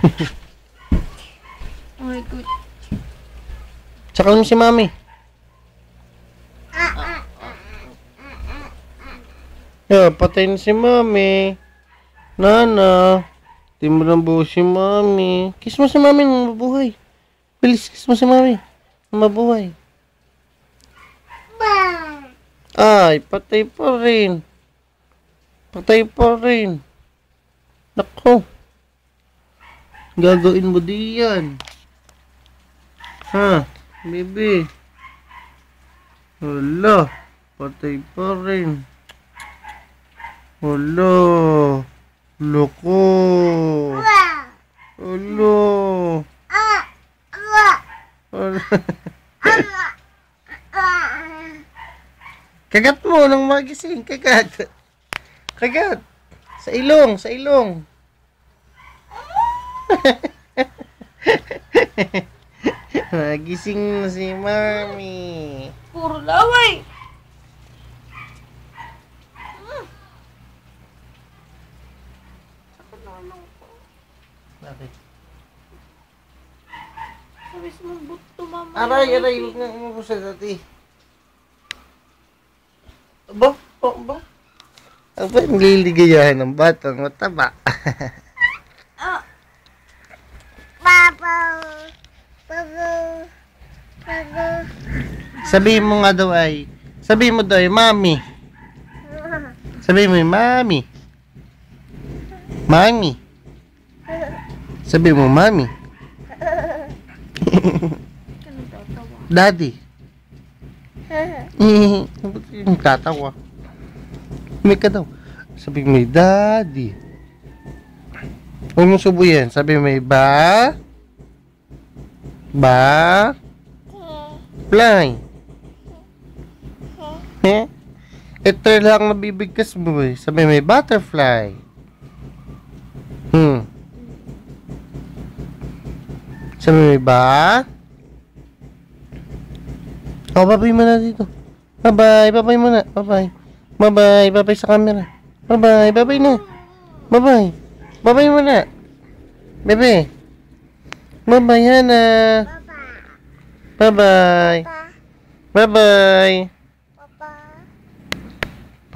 Oh my God. Tsaka mo si mami. Patay na si mami. Nana. Di mo lang buo si mami. Kiss mo si mami nang mabuhay. Bilis, kiss mo si mami. Nang mabuhay. Ay, patay pa rin. Patay pa rin. Nako. Gagawin mo diyan. Ha, baby. Wala. Patay pa rin. Wala. Loko. Wala. Kagat mo nang magising. Kagat. Kagat. Sa ilong. Sa ilong. Magising na si mami. Puro laway. Bakit? Sabis mong buto, mama. Aray, huwag nga umubos sa dati. Aba, aba. Ang ba yung liligayahan ng batang mataba? Sabihin mo nga daw ay, sabihin mo daw ay, mami. Sabihin mo ay, mami. Mami. Sabihin mo, mami. Daddy. Ba't yung tatawa? May ka daw. Sabihin mo ay, daddy. Huwag mo subo yan. Sabihin mo ay, ba? Ba? Fly. Ito lang nabibigkas mo eh. Sabi may butterfly. Sabi may ba? Oh, babay mo na dito. Bye-bye. Babay mo na. Bye-bye. Bye-bye. Bye-bye sa camera. Bye-bye. Bye-bye na. Bye-bye. Bye-bye mo na. Bebe. Bye-bye, Hana. Bye-bye. Bye-bye.